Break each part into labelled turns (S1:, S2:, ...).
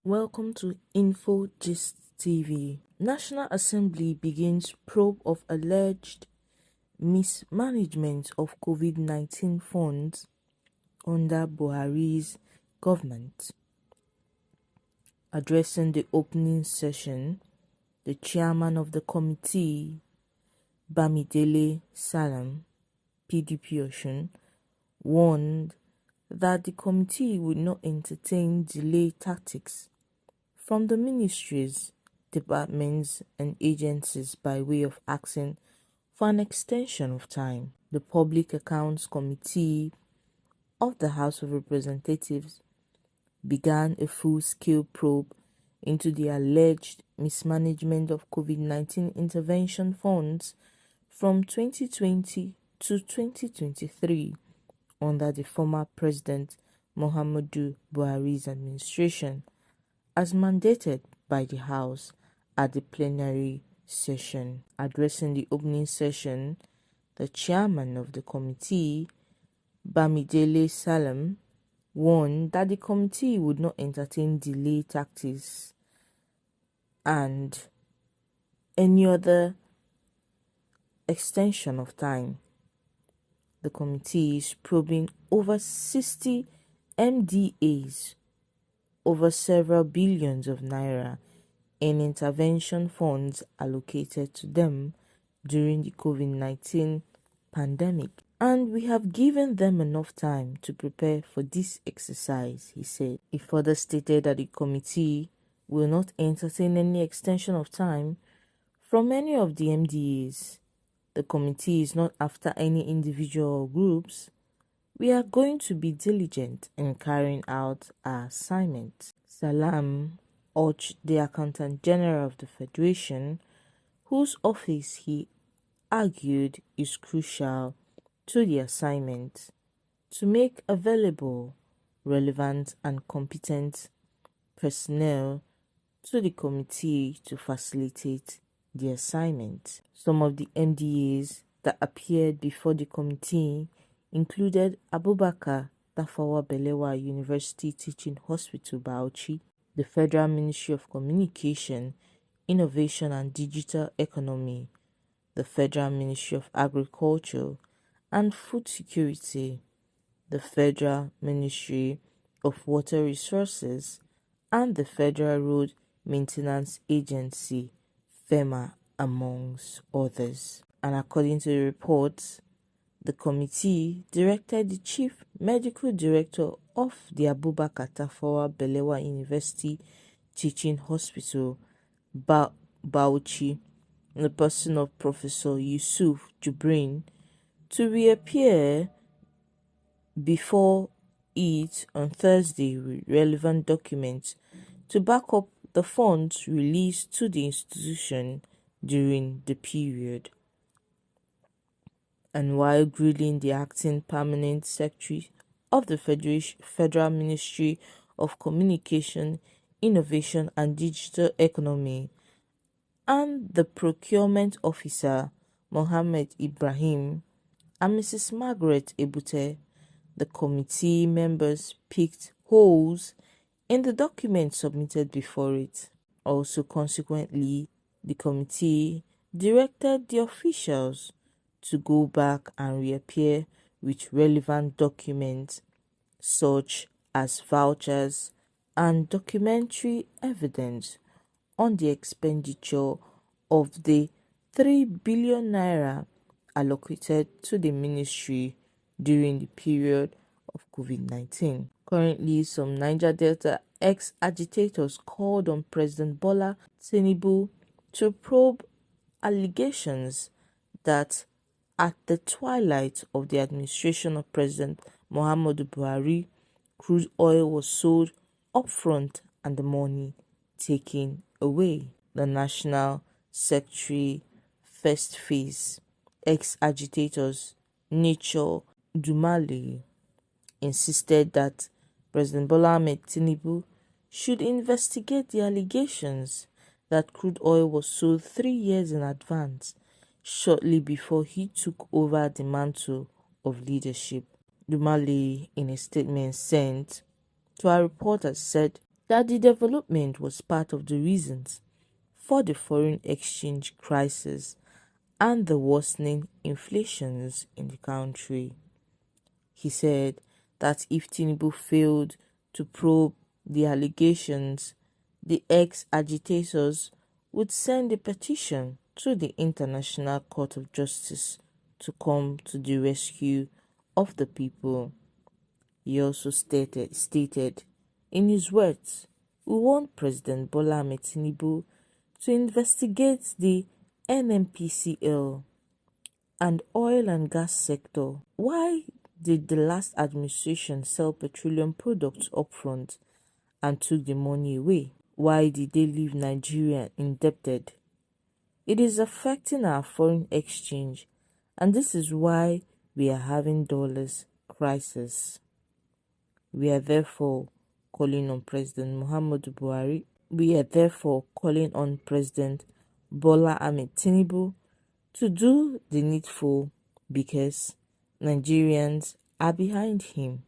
S1: Welcome to Info Gist TV. National Assembly begins probe of alleged mismanagement of COVID-19 funds under Buhari's government. Addressing the opening session, the chairman of the committee, Bamidele Salam, PDP Osun, warned that the committee would not entertain delay tactics from the ministries, departments, and agencies by way of asking for an extension of time. The Public Accounts Committee of the House of Representatives began a full-scale probe into the alleged mismanagement of COVID-19 intervention funds from 2020 to 2023 under the former President Muhammadu Buhari's administration, as mandated by the House at the plenary session. Addressing the opening session, the chairman of the committee, Bamidele Salam, warned that the committee would not entertain delay tactics and any other extension of time. The committee is probing over 60 MDAs, over several billions of naira in intervention funds allocated to them during the COVID-19 pandemic. And we have given them enough time to prepare for this exercise, he said. He further stated that the committee will not entertain any extension of time from any of the MDAs. The committee is not after any individual or groups. We are going to be diligent in carrying out our assignment. Salam urged the Accountant General of the Federation, whose office he argued is crucial to the assignment, to make available relevant and competent personnel to the committee to facilitate the assignment. Some of the MDAs that appeared before the committee included Abubakar Tafawa Balewa University Teaching Hospital Bauchi, the Federal Ministry of Communication, Innovation and Digital Economy, the Federal Ministry of Agriculture and Food Security, the Federal Ministry of Water Resources, and the Federal Road Maintenance Agency, FEMA, amongst others. And according to the reports, the committee directed the Chief Medical Director of the Abubakar Tafawa Balewa University Teaching Hospital, Bauchi, in the person of Professor Yusuf Jubrin, to reappear before it on Thursday with relevant documents to back up the funds released to the institution during the period. And while grilling the acting permanent secretary of the Federal Ministry of Communication, Innovation and Digital Economy and the procurement officer, Mohammed Ibrahim, and Mrs. Margaret Ebute, the committee members picked holes in the document submitted before it. Also, consequently, the committee directed the officials to go back and reappear with relevant documents such as vouchers and documentary evidence on the expenditure of the 3 billion naira allocated to the ministry during the period of COVID-19. Currently, some Niger Delta ex-agitators called on President Bola Tinubu to probe allegations that at the twilight of the administration of President Muhammadu Buhari, crude oil was sold upfront and the money taken away. The National Secretary First Phase ex-agitators Nature Dumale insisted that President Bola Ahmed Tinubu should investigate the allegations that crude oil was sold 3 years in advance, shortly before he took over the mantle of leadership. Dumale, in a statement sent to our reporters, said that the development was part of the reasons for the foreign exchange crisis and the worsening inflations in the country. He said that if Tinubu failed to probe the allegations, the ex-agitators would send a petition to the International Court of Justice to come to the rescue of the people. He also stated in his words, "We want President Bola Ahmed Tinubu to investigate the NNPCL and oil and gas sector. Why did the last administration sell petroleum products upfront and took the money away? Why did they leave Nigeria indebted? It is affecting our foreign exchange, and this is why we are having dollars crisis. We are therefore calling on President Muhammadu Buhari. We are therefore calling on President Bola Ahmed Tinubu to do the needful because Nigerians are behind him.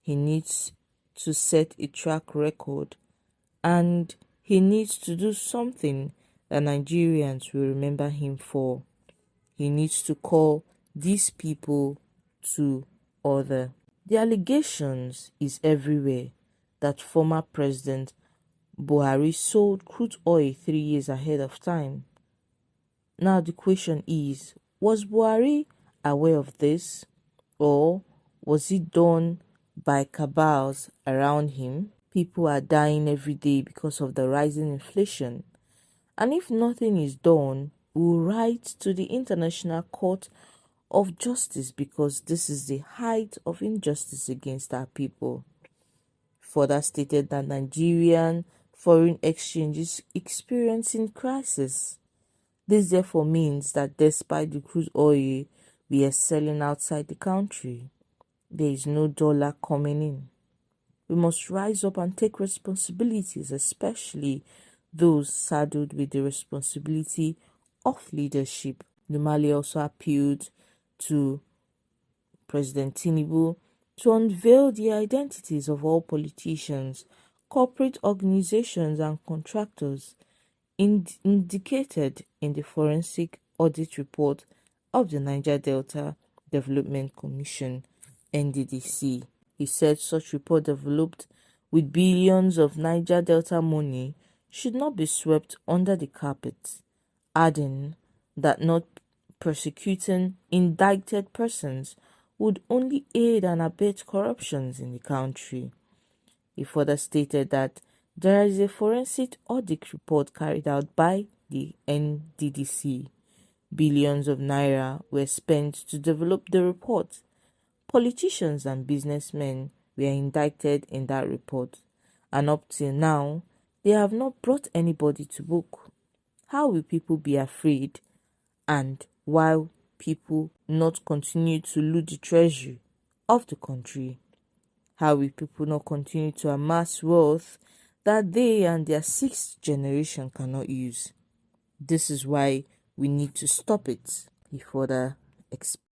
S1: He needs to set a track record and he needs to do something that Nigerians will remember him for. He needs to call these people to order." The allegations is everywhere that former President Buhari sold crude oil 3 years ahead of time. Now the question is, was Buhari aware of this, or was it done by cabals around him? People are dying every day because of the rising inflation. And if nothing is done, we will write to the International Court of Justice because this is the height of injustice against our people. Further stated that Nigerian foreign exchange is experiencing crisis. This therefore means that despite the crude oil we are selling outside the country, there is no dollar coming in. We must rise up and take responsibilities, especially those saddled with the responsibility of leadership. Numali also appealed to President Tinubu to unveil the identities of all politicians, corporate organizations and contractors indicated in the forensic audit report of the Niger Delta Development Commission (NDDC). He said such report developed with billions of Niger Delta money should not be swept under the carpet, adding that not prosecuting indicted persons would only aid and abet corruptions in the country. He further stated that there is a forensic audit report carried out by the NDDC. Billions of naira were spent to develop the report. Politicians and businessmen were indicted in that report, and up till now, they have not brought anybody to book. How will people be afraid, and while people not continue to loot the treasury of the country? How will people not continue to amass wealth that they and their sixth generation cannot use? This is why we need to stop it. He further explained.